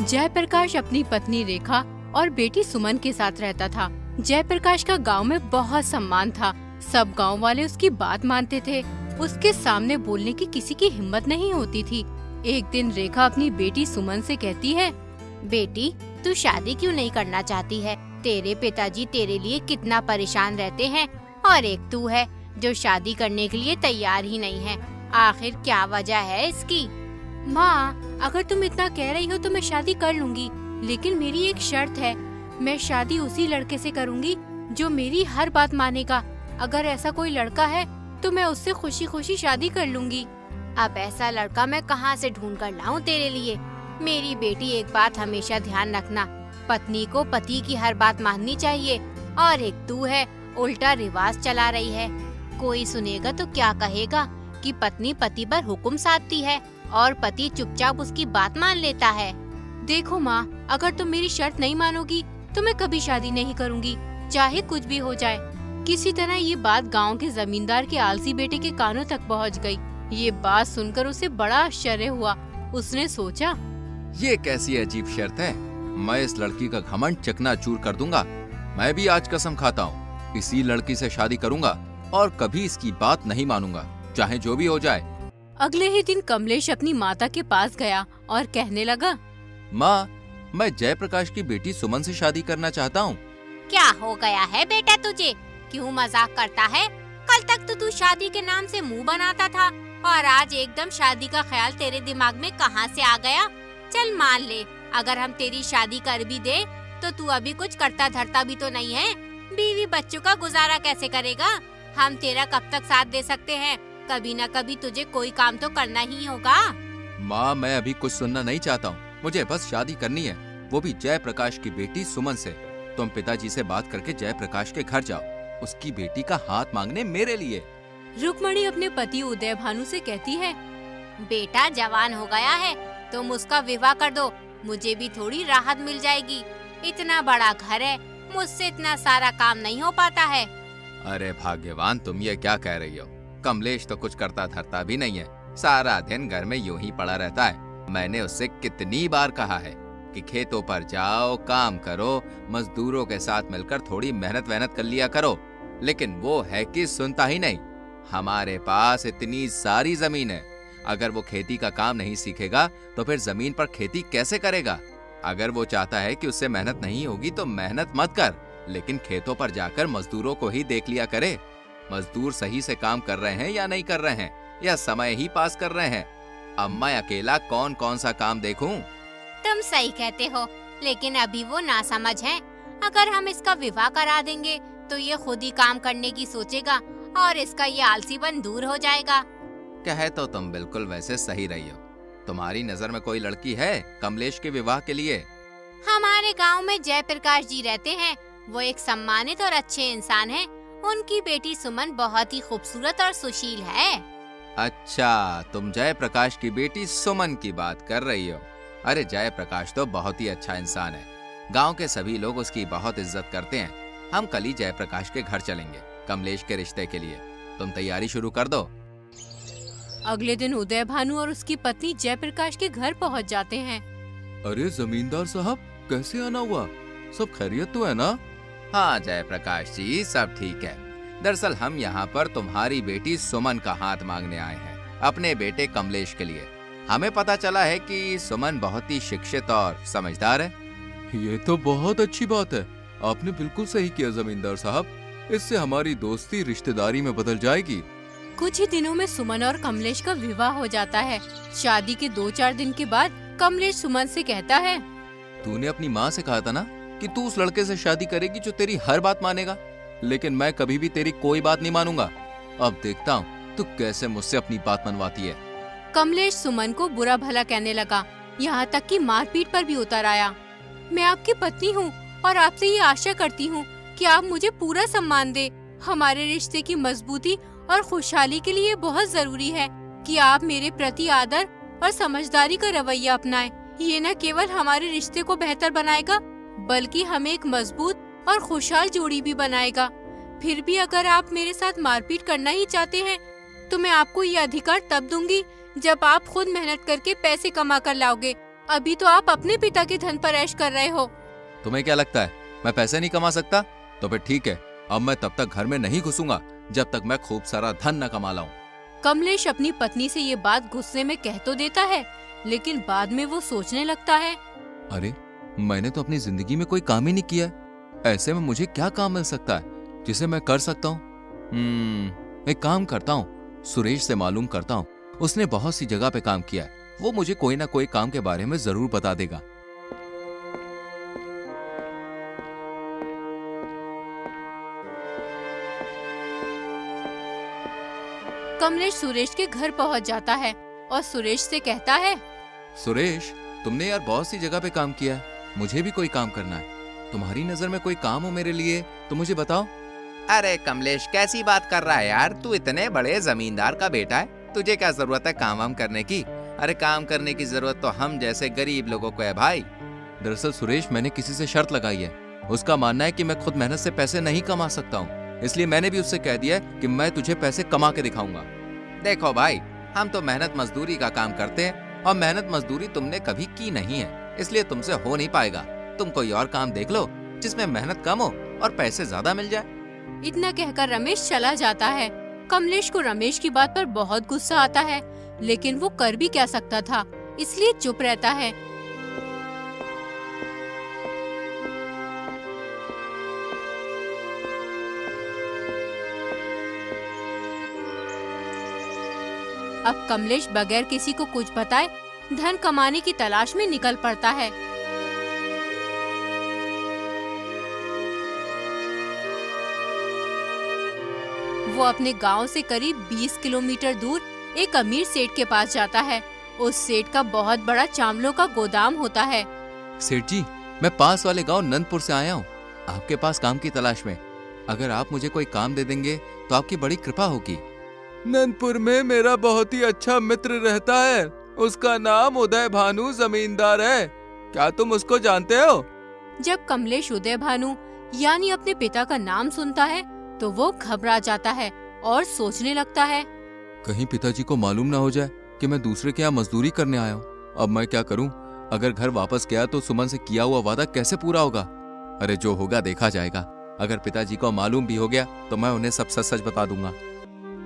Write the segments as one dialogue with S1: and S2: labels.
S1: जयप्रकाश अपनी पत्नी रेखा और बेटी सुमन के साथ रहता था। जयप्रकाश का गांव में बहुत सम्मान था। सब गांव वाले उसकी बात मानते थे। उसके सामने बोलने की किसी की हिम्मत नहीं होती थी। एक दिन रेखा अपनी बेटी सुमन से कहती है,
S2: बेटी, तू शादी क्यों नहीं करना चाहती है? तेरे पिताजी तेरे लिए कितना परेशान रहते हैं और एक तू है जो शादी करने के लिए तैयार ही नहीं है। आखिर क्या वजह है इसकी?
S1: माँ, अगर तुम इतना कह रही हो तो मैं शादी कर लूंगी, लेकिन मेरी एक शर्त है। मैं शादी उसी लड़के से करूंगी जो मेरी हर बात मानेगा। अगर ऐसा कोई लड़का है तो मैं उससे खुशी खुशी शादी कर लूंगी।
S2: अब ऐसा लड़का मैं कहाँ से ढूंढ कर लाऊं तेरे लिए? मेरी बेटी, एक बात हमेशा ध्यान रखना, पत्नी को पति की हर बात माननी चाहिए। और एक तू है, उल्टा रिवाज चला रही है। कोई सुनेगा तो क्या कहेगा कि पत्नी पति पर हुक्म साधती है और पति चुपचाप उसकी बात मान लेता है।
S1: देखो माँ, अगर तुम मेरी शर्त नहीं मानोगी तो मैं कभी शादी नहीं करूँगी, चाहे कुछ भी हो जाए। किसी तरह ये बात गांव के जमींदार के आलसी बेटे के कानों तक पहुंच गई। ये बात सुनकर उसे बड़ा आश्चर्य हुआ। उसने सोचा,
S3: ये कैसी अजीब शर्त है? मैं इस लड़की का घमंड चकनाचूर कर दूंगा। मैं भी आज कसम खाता हूँ, इसी लड़की से शादी करूंगा और कभी इसकी बात नहीं मानूंगा, चाहे जो भी हो जाए।
S1: अगले ही दिन कमलेश अपनी माता के पास गया और कहने लगा,
S3: माँ, मैं जयप्रकाश की बेटी सुमन से शादी करना चाहता हूँ।
S2: क्या हो गया है बेटा तुझे? क्यों मजाक करता है? कल तक तो तू शादी के नाम से मुंह बनाता था और आज एकदम शादी का ख्याल तेरे दिमाग में कहां से आ गया? चल मान ले, अगर हम तेरी शादी कर भी दे तो तू अभी कुछ करता धरता भी तो नहीं है। बीवी बच्चों का गुजारा कैसे करेगा? हम तेरा कब तक साथ दे सकते हैं? कभी न कभी तुझे कोई काम तो करना ही होगा।
S3: माँ, मैं अभी कुछ सुनना नहीं चाहता हूँ। मुझे बस शादी करनी है, वो भी जयप्रकाश की बेटी सुमन से। तुम पिताजी से बात करके जयप्रकाश के घर जाओ, उसकी बेटी का हाथ मांगने मेरे लिए।
S1: रुक्मणी अपने पति उदय भानु से कहती है,
S2: बेटा जवान हो गया है, तुम उसका विवाह कर दो, मुझे भी थोड़ी राहत मिल जाएगी। इतना बड़ा घर है, मुझसे इतना सारा काम नहीं हो पाता है।
S3: अरे भाग्यवान, तुम ये क्या कह रही हो? कमलेश तो कुछ करता धरता भी नहीं है, सारा दिन घर में यूं ही पड़ा रहता है। मैंने उससे कितनी बार कहा है कि खेतों पर जाओ, काम करो, मजदूरों के साथ मिलकर थोड़ी मेहनत वहनत कर लिया करो, लेकिन वो है कि सुनता ही नहीं। हमारे पास इतनी सारी जमीन है, अगर वो खेती का काम नहीं सीखेगा तो फिर जमीन पर खेती कैसे करेगा? अगर वो चाहता है कि उससे मेहनत नहीं होगी तो मेहनत मत कर, लेकिन खेतों पर जाकर मजदूरों को ही देख लिया करे। मजदूर सही से काम कर रहे हैं या नहीं कर रहे हैं, या समय ही पास कर रहे हैं। अब मैं अकेला कौन कौन सा काम देखूं?
S2: तुम सही कहते हो, लेकिन अभी वो नासमझ है। अगर हम इसका विवाह करा देंगे तो ये खुद ही काम करने की सोचेगा और इसका ये आलसीपन दूर हो जाएगा।
S3: कहे तो तुम बिल्कुल वैसे सही रही हो। तुम्हारी नजर में कोई लड़की है कमलेश के विवाह के लिए?
S2: हमारे गांव में जयप्रकाश जी रहते हैं, वो एक सम्मानित और अच्छे इंसान हैं। उनकी बेटी सुमन बहुत ही खूबसूरत और सुशील है।
S3: अच्छा, तुम जयप्रकाश की बेटी सुमन की बात कर रही हो? अरे जयप्रकाश तो बहुत ही अच्छा इंसान है, गांव के सभी लोग उसकी बहुत इज्जत करते हैं। हम कल ही जयप्रकाश के घर चलेंगे कमलेश के रिश्ते के लिए। तुम तैयारी शुरू कर दो।
S1: अगले दिन उदय भानु और उसकी पत्नी जयप्रकाश के घर पहुंच जाते हैं।
S3: अरे जमींदार साहब, कैसे आना हुआ? सब खैरियत तो है ना? हाँ जयप्रकाश जी, सब ठीक है। दरअसल हम यहाँ पर तुम्हारी बेटी सुमन का हाथ मांगने आए हैं, अपने बेटे कमलेश के लिए। हमें पता चला है कि सुमन बहुत ही शिक्षित और समझदार है। ये तो बहुत अच्छी बात है, आपने बिल्कुल सही किया जमींदार साहब। इससे हमारी दोस्ती रिश्तेदारी में बदल जाएगी।
S1: कुछ ही दिनों में सुमन और कमलेश का विवाह हो जाता है। शादी के 2-4 दिन के बाद कमलेश सुमन से कहता है,
S3: तूने अपनी माँ से कहा था ना कि तू उस लड़के से शादी करेगी जो तेरी हर बात मानेगा, लेकिन मैं कभी भी तेरी कोई बात नहीं मानूंगा। अब देखता हूँ तू कैसे मुझसे अपनी बात मनवाती है।
S1: कमलेश सुमन को बुरा भला कहने लगा, यहाँ तक कि मारपीट पर भी उतर आया। मैं आपकी पत्नी हूँ और आपसे ये आशा करती हूँ कि आप मुझे पूरा सम्मान दे। हमारे रिश्ते की मजबूती और खुशहाली के लिए बहुत जरूरी है कि आप मेरे प्रति आदर और समझदारी का रवैया अपनाएं। ये न केवल हमारे रिश्ते को बेहतर बनाएगा, बल्कि हमें एक मजबूत और खुशहाल जोड़ी भी बनाएगा। फिर भी अगर आप मेरे साथ मारपीट करना ही चाहते हैं तो मैं आपको ये अधिकार तब दूंगी जब आप खुद मेहनत करके पैसे कमा कर लाओगे अभी तो आप अपने पिता के धन पर ऐश कर रहे हो।
S3: तुम्हें क्या लगता है मैं पैसे नहीं कमा सकता? तो फिर ठीक है, अब मैं तब तक घर में नहीं घुसूंगा जब तक मैं खूब सारा धन न कमा लाऊं।
S1: कमलेश अपनी पत्नी से ये बात गुस्से में कह तो देता है, लेकिन बाद में वो सोचने लगता है,
S3: अरे मैंने तो अपनी जिंदगी में कोई काम ही नहीं किया, ऐसे में मुझे क्या काम मिल सकता है जिसे मैं कर सकता हूँ? एक काम करता हूँ, सुरेश से मालूम करता हूँ, उसने बहुत सी जगह पे काम किया है, वो मुझे कोई ना कोई काम के बारे में जरूर बता देगा।
S1: कमलेश सुरेश के घर पहुंच जाता है और सुरेश से कहता है,
S3: सुरेश, तुमने यार बहुत सी जगह पे काम किया है, मुझे भी कोई काम करना है। तुम्हारी नजर में कोई काम हो मेरे लिए तो मुझे बताओ।
S4: अरे कमलेश, कैसी बात कर रहा है यार, तू इतने बड़े जमींदार का बेटा है, तुझे क्या जरूरत है काम वाम करने की? अरे काम करने की जरूरत तो हम जैसे गरीब लोगों को है भाई।
S3: दरअसल सुरेश, मैंने किसी से शर्त लगाई है, उसका मानना है कि मैं खुद मेहनत से पैसे नहीं कमा सकता हूँ, इसलिए मैंने भी उससे कह दिया कि मैं तुझे पैसे कमा के दिखाऊंगा।
S4: देखो भाई, हम तो मेहनत मजदूरी का काम करते हैं और मेहनत मजदूरी तुमने कभी की नहीं है, इसलिए तुमसे हो नहीं पाएगा। तुम कोई और काम देख लो जिसमें मेहनत कम हो और पैसे ज्यादा मिल जाए।
S1: इतना कहकर रमेश चला जाता है। कमलेश को रमेश की बात पर बहुत गुस्सा आता है, लेकिन वो कर भी क्या सकता था, इसलिए चुप रहता है। अब कमलेश बगैर किसी को कुछ बताए धन कमाने की तलाश में निकल पड़ता है। वो अपने गांव से करीब 20 किलोमीटर दूर एक अमीर सेठ के पास जाता है। उस सेठ का बहुत बड़ा चावलों का गोदाम होता है।
S3: सेठ जी, मैं पास वाले गांव नंदपुर से आया हूँ, आपके पास काम की तलाश में। अगर आप मुझे कोई काम दे देंगे तो आपकी बड़ी कृपा होगी। नंदपुर में मेरा बहुत ही अच्छा मित्र रहता है, उसका नाम उदय भानु जमींदार है, क्या तुम उसको जानते हो?
S1: जब कमलेश उदय भानु यानी अपने पिता का नाम सुनता है तो वो घबरा जाता है और सोचने लगता है,
S3: कहीं पिताजी को मालूम ना हो जाए कि मैं दूसरे के यहाँ मजदूरी करने आया हूँ। अब मैं क्या करूँ? अगर घर वापस गया तो सुमन से किया हुआ वादा कैसे पूरा होगा? अरे जो होगा देखा जाएगा। अगर पिताजी को मालूम भी हो गया तो मैं उन्हें सब सच सच बता दूंगा।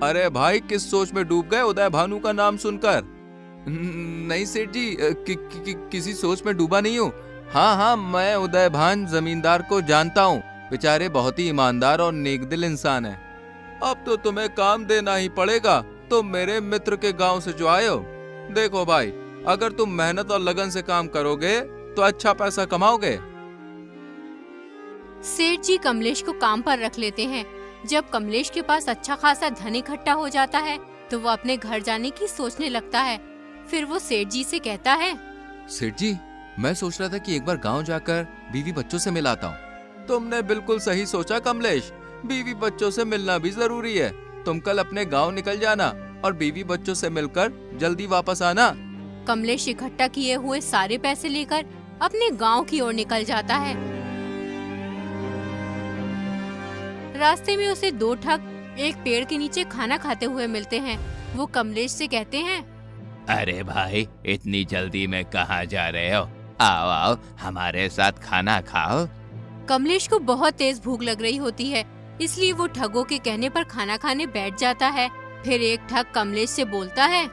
S3: अरे भाई, किस सोच में डूब गए उदय भानु का नाम सुनकर? नहीं सेठ जी, किसी सोच में डूबा नहीं हूँ। हाँ, मैं उदय भान जमींदार को जानता हूँ, बेचारे बहुत ही ईमानदार और नेकदिल इंसान है। अब तो तुम्हें काम देना ही पड़ेगा, तुम मेरे मित्र के गांव से जो आए हो। देखो भाई, अगर तुम मेहनत और लगन से काम करोगे तो अच्छा पैसा कमाओगे।
S1: सेठ जी कमलेश को काम पर रख लेते हैं। जब कमलेश के पास अच्छा खासा धन इकट्ठा हो जाता है तो वो अपने घर जाने की सोचने लगता है। फिर वो सेठ जी से कहता है,
S3: सेठ जी, मैं सोच रहा था कि एक बार गांव जाकर बीवी बच्चों से मिलाता हूँ। तुमने बिल्कुल सही सोचा कमलेश, बीवी बच्चों से मिलना भी जरूरी है। तुम कल अपने गांव निकल जाना और बीवी बच्चों से मिलकर जल्दी वापस आना।
S1: कमलेश इकट्ठा किए हुए सारे पैसे लेकर अपने गांव की ओर निकल जाता है। रास्ते में उसे दो ठग एक पेड़ के नीचे खाना खाते हुए मिलते हैं। वो कमलेश से कहते हैं,
S4: अरे भाई, इतनी जल्दी में कहाँ जा रहे हो? आओ आओ, हमारे साथ खाना खाओ।
S1: कमलेश को बहुत तेज भूख लग रही होती है, इसलिए वो ठगों के कहने पर खाना खाने बैठ जाता है। फिर एक ठग कमलेश से बोलता है,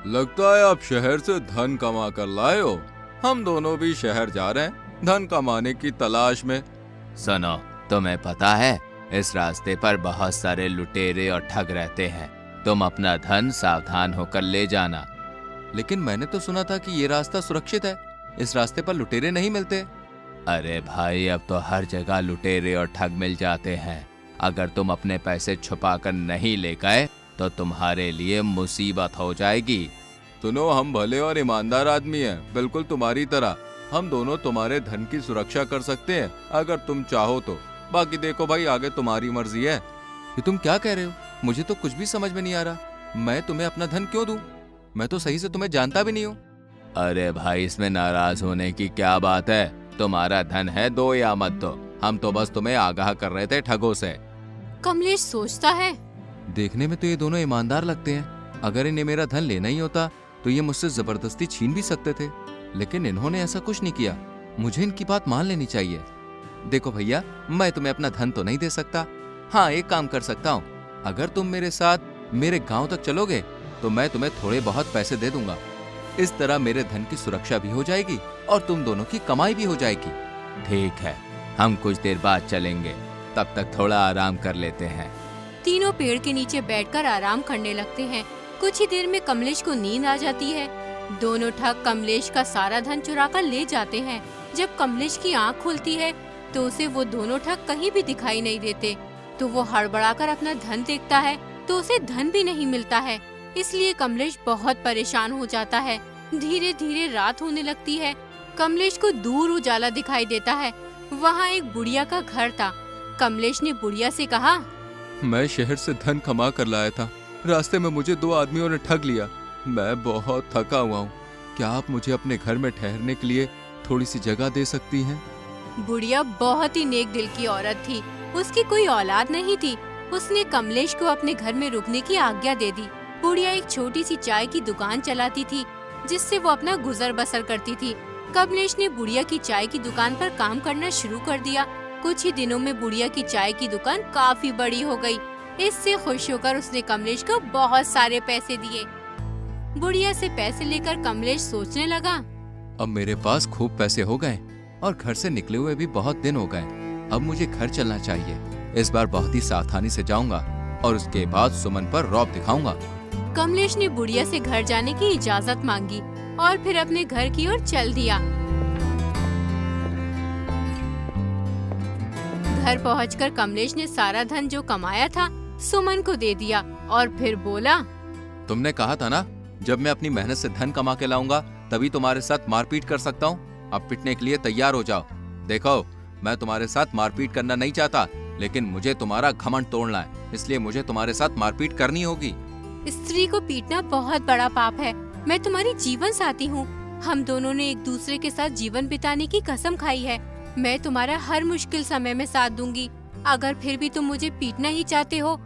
S3: लगता है आप शहर से धन कमा कर लाए हो। हम दोनों भी शहर जा रहे हैं धन कमाने की तलाश में।
S4: सुनो, तुम्हें पता है इस रास्ते पर बहुत सारे लुटेरे और ठग रहते हैं, तुम अपना धन सावधान होकर ले जाना।
S3: लेकिन मैंने तो सुना था कि ये रास्ता सुरक्षित है, इस रास्ते पर लुटेरे नहीं मिलते।
S4: अरे भाई, अब तो हर जगह लुटेरे और ठग मिल जाते हैं। अगर तुम अपने पैसे छुपा कर नहीं ले गए तो तुम्हारे लिए मुसीबत हो जाएगी।
S3: सुनो, हम भले और ईमानदार आदमी हैं, बिल्कुल तुम्हारी तरह। हम दोनों तुम्हारे धन की सुरक्षा कर सकते हैं अगर तुम चाहो तो। बाकी देखो भाई, आगे तुम्हारी मर्जी है। ये तुम क्या कह रहे हो? मुझे तो कुछ भी समझ में नहीं आ रहा। मैं तुम्हें अपना धन क्यों दूं? मैं तो सही से तुम्हें जानता भी नहीं हूँ।
S4: अरे भाई, इसमें नाराज होने की क्या बात है? तुम्हारा धन है, दो या मत दो। हम तो बस तुम्हें आगाह कर रहे थे ठगों से।
S1: कमलेश सोचता है,
S3: देखने में तो ये दोनों ईमानदार लगते हैं। अगर इन्हें मेरा धन लेना ही होता तो ये मुझसे जबरदस्ती छीन भी सकते थे।
S4: लेकिन इन्होंने ऐसा कुछ नहीं किया। मुझे इनकी बात मान लेनी चाहिए। देखो भैया, मैं तुम्हें अपना धन तो नहीं दे सकता। हाँ, एक काम कर सकता हूँ। अगर तुम मेरे साथ मेरे गांव तक चलोगे तो मैं तुम्हें थोड़े बहुत पैसे दे दूंगा। इस तरह मेरे धन की सुरक्षा भी हो जाएगी और तुम दोनों की कमाई भी हो जाएगी।
S3: ठीक है, हम कुछ देर बाद चलेंगे, तब तक थोड़ा आराम कर लेते हैं।
S1: तीनों पेड़ के नीचे बैठकर आराम करने लगते हैं। कुछ ही देर में कमलेश को नींद आ जाती है। दोनों ठग कमलेश का सारा धन चुरा कर ले जाते हैं। जब कमलेश की आँख खुलती है तो उसे वो दोनों ठग कहीं भी दिखाई नहीं देते। तो वो हड़बड़ाकर अपना धन देखता है तो उसे धन भी नहीं मिलता है। इसलिए कमलेश बहुत परेशान हो जाता है। धीरे धीरे रात होने लगती है। कमलेश को दूर उजाला दिखाई देता है। वहाँ एक बुढ़िया का घर था। कमलेश ने बुढ़िया से कहा,
S4: मैं शहर से धन कमा कर लाया था। रास्ते में मुझे 2 आदमियों ने ठग लिया। मैं बहुत थका हुआ हूँ। क्या आप मुझे अपने घर में ठहरने के लिए थोड़ी सी जगह दे सकती हैं?
S1: बुढ़िया बहुत ही नेक दिल की औरत थी। उसकी कोई औलाद नहीं थी। उसने कमलेश को अपने घर में रुकने की आज्ञा दे दी। बुढ़िया एक छोटी सी चाय की दुकान चलाती थी, जिससे वो अपना गुजर बसर करती थी। कमलेश ने बुढ़िया की चाय की दुकान पर काम करना शुरू कर दिया। कुछ ही दिनों में बुढ़िया की चाय की दुकान काफी बड़ी हो गई। इससे खुश होकर उसने कमलेश को बहुत सारे पैसे दिए। बुढ़िया से पैसे लेकर कमलेश सोचने लगा,
S4: अब मेरे पास खूब पैसे हो गए और घर से निकले हुए भी बहुत दिन हो गए। अब मुझे घर चलना चाहिए। इस बार बहुत ही सावधानी से जाऊंगा और उसके बाद सुमन पर रौब दिखाऊंगा।
S1: कमलेश ने बुढ़िया से घर जाने की इजाजत मांगी और फिर अपने घर की ओर चल दिया। घर पहुंचकर कमलेश ने सारा धन जो कमाया था सुमन को दे दिया और फिर बोला,
S4: तुमने कहा था ना, जब मैं अपनी मेहनत से धन कमा के लाऊंगा तभी तुम्हारे साथ मारपीट कर सकता हूँ। अब पिटने के लिए तैयार हो जाओ। देखो, मैं तुम्हारे साथ मारपीट करना नहीं चाहता, लेकिन मुझे तुम्हारा घमंड तोड़ना है, इसलिए मुझे तुम्हारे साथ मारपीट करनी होगी।
S1: स्त्री को पीटना बहुत बड़ा पाप है। मैं तुम्हारी जीवन साथी हूँ। हम दोनों ने एक दूसरे के साथ जीवन बिताने की कसम खाई है। मैं तुम्हारा हर मुश्किल समय में साथ दूंगी। अगर फिर भी तुम मुझे पीटना ही चाहते हो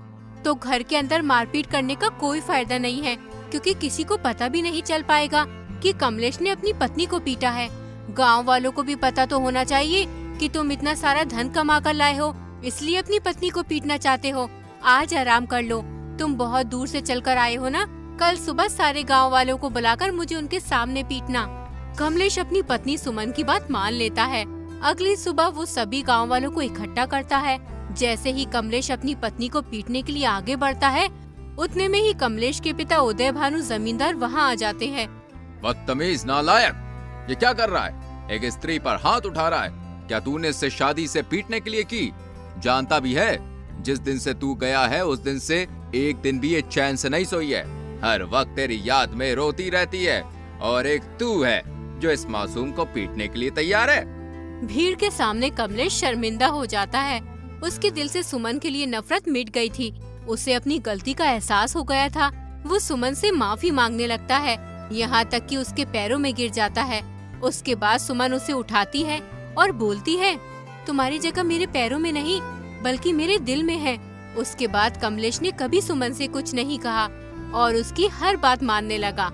S1: तो घर के अंदर मारपीट करने का कोई फायदा नहीं है, क्योंकि किसी को पता भी नहीं चल पाएगा कि कमलेश ने अपनी पत्नी को पीटा है। गांव वालों को भी पता तो होना चाहिए कि तुम इतना सारा धन कमा कर लाए हो, इसलिए अपनी पत्नी को पीटना चाहते हो। आज आराम कर लो। तुम बहुत दूर से चलकर आए हो ना, कल सुबह सारे गांव वालों को बुलाकर मुझे उनके सामने पीटना। कमलेश अपनी पत्नी सुमन की बात मान लेता है। अगली सुबह वो सभी गांव वालों को इकट्ठा करता है। जैसे ही कमलेश अपनी पत्नी को पीटने के लिए आगे बढ़ता है, उतने में ही कमलेश के पिता उदय भानु जमींदार वहाँ आ जाते हैं।
S3: बदतमीज नालायक, ये क्या कर रहा है? एक स्त्री पर हाथ उठा रहा है। क्या तूने इससे शादी से पीटने के लिए की? जानता भी है, जिस दिन से तू गया है उस दिन से एक दिन भी ये चैन से नहीं सोई है। हर वक्त तेरी याद में रोती रहती है, और एक तू है जो इस मासूम को पीटने के लिए तैयार है।
S1: भीड़ के सामने कमलेश शर्मिंदा हो जाता है। उसके दिल से सुमन के लिए नफरत मिट गई थी। उसे अपनी गलती का एहसास हो गया था। वो सुमन से माफी मांगने लगता है, यहाँ तक कि उसके पैरों में गिर जाता है। उसके बाद सुमन उसे उठाती है और बोलती है, तुम्हारी जगह मेरे पैरों में नहीं बल्कि मेरे दिल में है। उसके बाद कमलेश ने कभी सुमन से कुछ नहीं कहा और उसकी हर बात मानने लगा।